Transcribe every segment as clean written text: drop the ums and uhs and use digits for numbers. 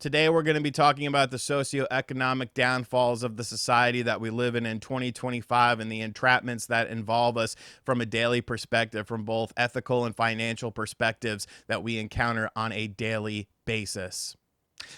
Today, we're going to be talking about the socioeconomic downfalls of the society that we live in 2025 and the entrapments that involve us from a daily perspective, from both ethical and financial perspectives that we encounter on a daily basis.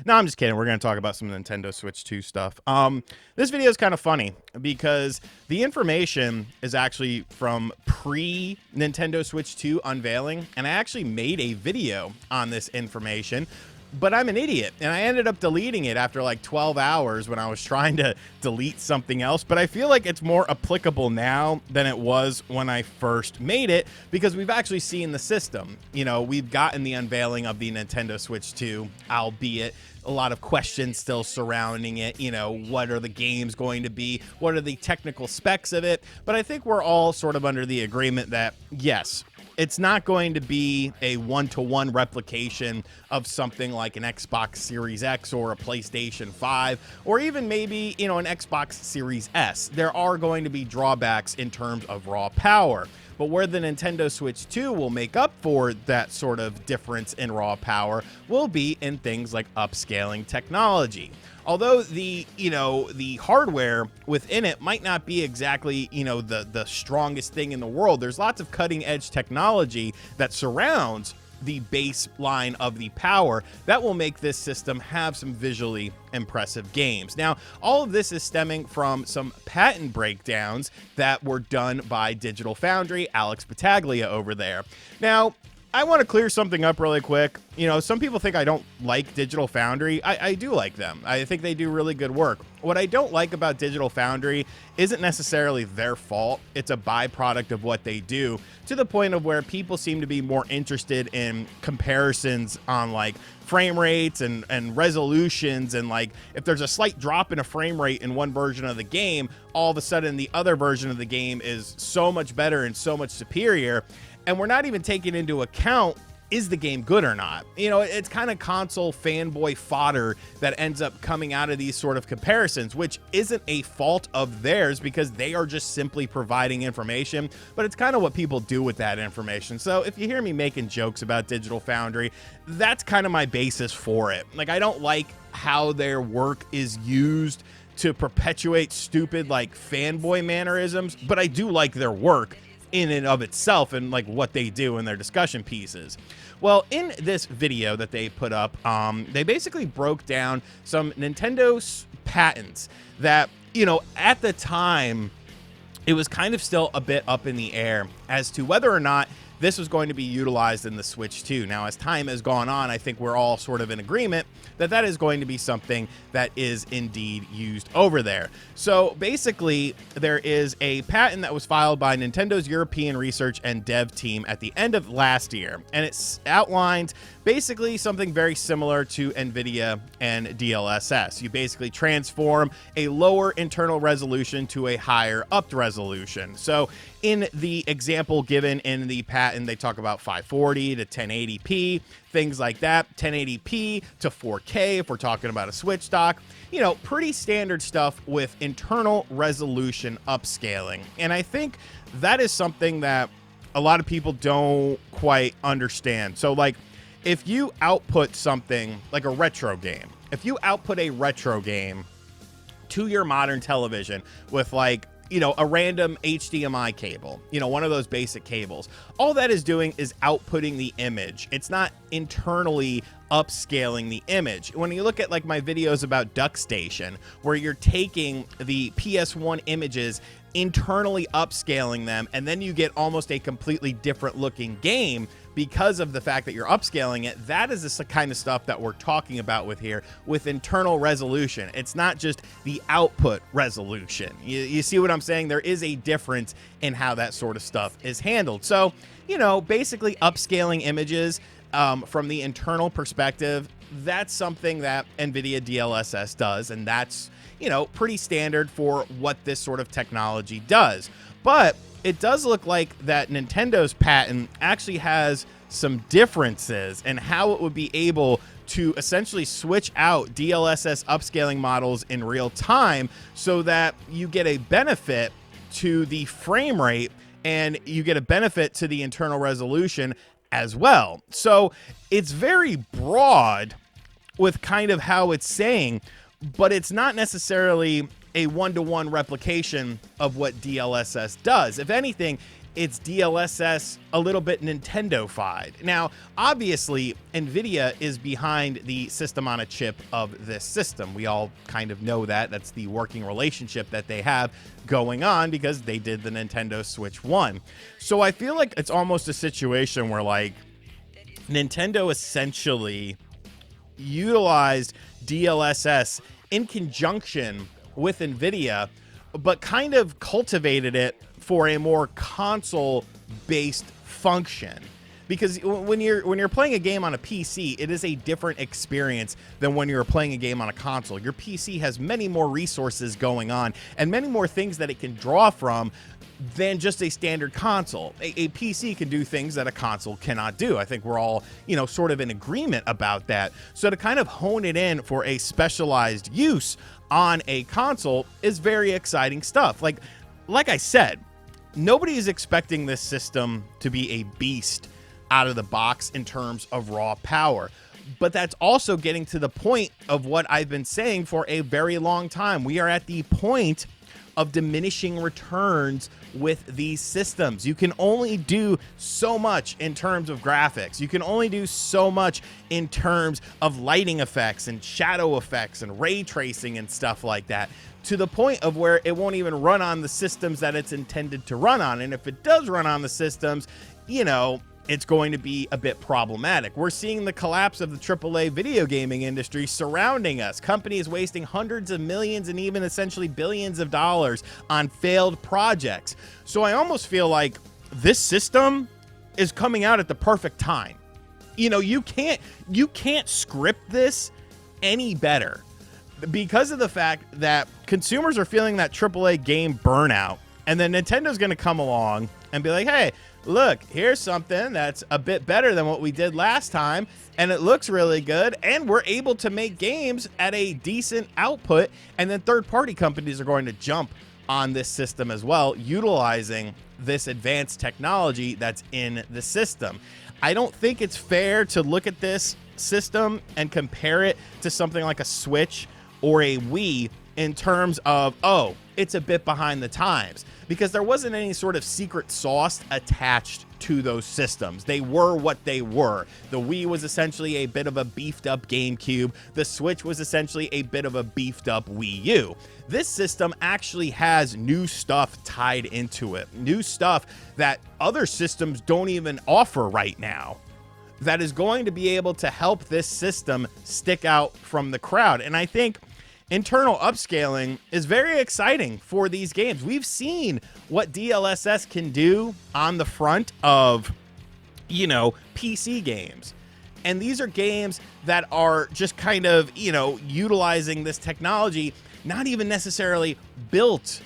No, I'm just kidding. We're going to talk about some Nintendo Switch 2 stuff. This video is kind of funny because the information is actually from pre-Nintendo Switch 2 unveiling, and I actually made a video on this information. But I'm an idiot, and I ended up deleting it after like 12 hours when I was trying to delete something else. But I feel like it's more applicable now than it was when I first made it, because we've actually seen the system. You know, we've gotten the unveiling of the Nintendo Switch 2, albeit a lot of questions still surrounding it. You know, what are the games going to be? What are the technical specs of it? But I think we're all sort of under the agreement that, yes, it's not going to be a one-to-one replication of something like an Xbox Series X or a PlayStation 5, or even maybe, you know, an Xbox Series S. There are going to be drawbacks in terms of raw power. But where the Nintendo Switch 2 will make up for that sort of difference in raw power will be in things like upscaling technology. Although the hardware within it might not be exactly, the strongest thing in the world, there's lots of cutting edge technology that surrounds the baseline of the power that will make this system have some visually impressive games. Now, all of this is stemming from some patent breakdowns that were done by Digital Foundry, Alex Battaglia over there. Now, I want to clear something up really quick. You know, some people think I don't like Digital Foundry. I do like them. I think they do really good work. What I don't like about Digital Foundry isn't necessarily their fault. It's a byproduct of what they do, to the point of where people seem to be more interested in comparisons on like frame rates and resolutions, and like if there's a slight drop in a frame rate in one version of the game, all of a sudden the other version of the game is so much better and so much superior. And we're not even taking into account, is the game good or not? You know, it's kind of console fanboy fodder that ends up coming out of these sort of comparisons, which isn't a fault of theirs because they are just simply providing information, but it's kind of what people do with that information. So if you hear me making jokes about Digital Foundry, that's kind of my basis for it. Like, I don't like how their work is used to perpetuate stupid like fanboy mannerisms, but I do like their work in and of itself and like what they do in their discussion pieces. Well, in this video that they put up, they basically broke down some Nintendo's patents that, you know, at the time it was kind of still a bit up in the air as to whether or not this was going to be utilized in the Switch 2. Now, as time has gone on, I think we're all sort of in agreement that that is going to be something that is indeed used over there. So basically, there is a patent that was filed by Nintendo's European research and dev team at the end of last year, and it outlines basically something very similar to NVIDIA and DLSS. You basically transform a lower internal resolution to a higher upped resolution. So in the example given in the patent, they talk about 540 to 1080p, things like that, 1080p to 4K if we're talking about a Switch dock. You know, pretty standard stuff with internal resolution upscaling. And I think that is something that a lot of people don't quite understand. So like, if you output something like a retro game, if you output a retro game to your modern television with like, you know, a random HDMI cable, you know, one of those basic cables, all that is doing is outputting the image. It's not internally upscaling the image. When you look at like my videos about DuckStation, where you're taking the PS1 images, internally upscaling them, and then you get almost a completely different looking game because of the fact that you're upscaling it. That is the kind of stuff that we're talking about with here, with internal resolution. It's not just the output resolution. You see what I'm saying? There is a difference in how that sort of stuff is handled. So, you know, basically upscaling images from the internal perspective, that's something that NVIDIA DLSS does, and that's, you know, pretty standard for what this sort of technology does. But it does look like that Nintendo's patent actually has some differences in how it would be able to essentially switch out DLSS upscaling models in real time so that you get a benefit to the frame rate and you get a benefit to the internal resolution as well. So it's very broad with kind of how it's saying, but it's not necessarily a one-to-one replication of what DLSS does. If anything, it's DLSS a little bit Nintendo-fied. Now, obviously, NVIDIA is behind the system on a chip of this system. We all kind of know that. That's the working relationship that they have going on because they did the Nintendo Switch 1. So I feel like it's almost a situation where, like, Nintendo essentially utilized DLSS in conjunction with NVIDIA, but kind of cultivated it for a more console-based function. Because when you're playing a game on a PC, it is a different experience than when you're playing a game on a console. Your PC has many more resources going on and many more things that it can draw from than just a standard console. A PC can do things that a console cannot do. I think we're all, sort of in agreement about that. So to kind of hone it in for a specialized use on a console is very exciting stuff. Like I said, nobody is expecting this system to be a beast out of the box in terms of raw power. But that's also getting to the point of what I've been saying for a very long time. We are at the point of diminishing returns with these systems. You can only do so much in terms of graphics. You can only do so much in terms of lighting effects and shadow effects and ray tracing and stuff like that, to the point of where it won't even run on the systems that it's intended to run on. And if it does run on the systems, it's going to be a bit problematic. We're seeing the collapse of the AAA video gaming industry surrounding us. Companies wasting hundreds of millions and even essentially billions of dollars on failed projects. So I almost feel like this system is coming out at the perfect time. You can't script this any better because of the fact that consumers are feeling that AAA game burnout, and then Nintendo's going to come along and be like, hey, look, here's something that's a bit better than what we did last time, and it looks really good, and we're able to make games at a decent output, and then third-party companies are going to jump on this system as well, utilizing this advanced technology that's in the system. I don't think it's fair to look at this system and compare it to something like a Switch or a Wii in terms of, oh, it's a bit behind the times, because there wasn't any sort of secret sauce attached to those systems. They were what they were. The Wii was essentially a bit of a beefed up GameCube. The Switch was essentially a bit of a beefed up Wii U. This system actually has new stuff tied into it. New stuff that other systems don't even offer right now, that is going to be able to help this system stick out from the crowd. And I think internal upscaling is very exciting for these games. We've seen what DLSS can do on the front of, PC games. And these are games that are just kind of, utilizing this technology, not even necessarily built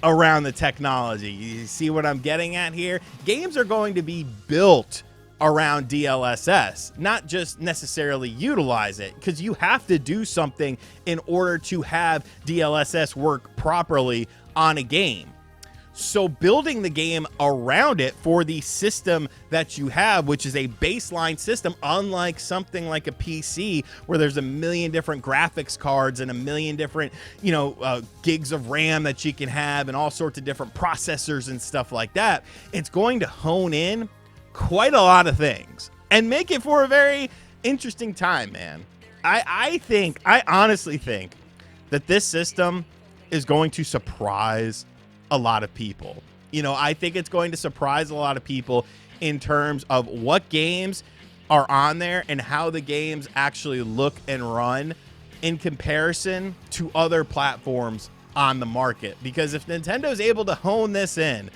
around the technology. You see what I'm getting at here? Games are going to be built around DLSS, not just necessarily utilize it, because you have to do something in order to have DLSS work properly on a game. So building the game around it for the system that you have, which is a baseline system, unlike something like a PC where there's a million different graphics cards and a million different, gigs of RAM that you can have and all sorts of different processors and stuff like that, it's going to hone in quite a lot of things and make it for a very interesting time, man. I honestly think that this system is going to surprise a lot of people. I think it's going to surprise a lot of people in terms of what games are on there and how the games actually look and run in comparison to other platforms on the market. Because if Nintendo's able to hone this in,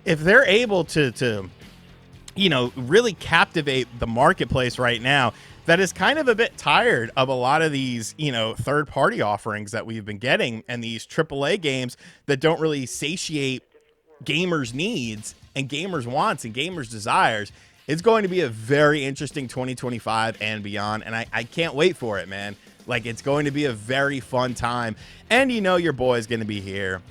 if they're able to really captivate the marketplace right now, that is kind of a bit tired of a lot of these, third-party offerings that we've been getting and these AAA games that don't really satiate gamers' needs and gamers' wants and gamers' desires. It's going to be a very interesting 2025 and beyond, and I can't wait for it, man. Like, it's going to be a very fun time, and your boy's going to be here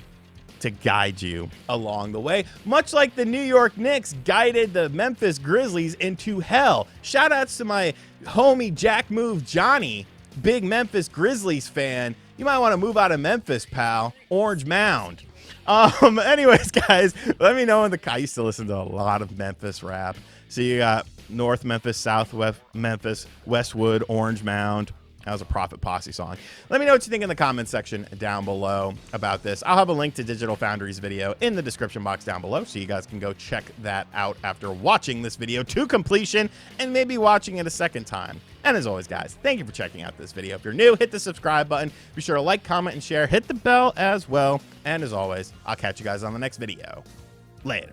to guide you along the way, much like the New York Knicks guided the Memphis Grizzlies into hell. Shout outs to my homie Jack Move Johnny big Memphis Grizzlies fan, you might want to move out of Memphis, pal. Orange Mound. Anyways, guys, let me know in the. I used to listen to a lot of Memphis rap. So you got North Memphis, Southwest Memphis, Westwood, Orange Mound. That was a Prophet Posse song. Let me know what you think in the comments section down below about this. I'll have a link to Digital Foundry's video in the description box down below, so you guys can go check that out after watching this video to completion and maybe watching it a second time. And as always, guys, thank you for checking out this video. If you're new, hit the subscribe button. Be sure to like, comment, and share. Hit the bell as well. And as always, I'll catch you guys on the next video. Later.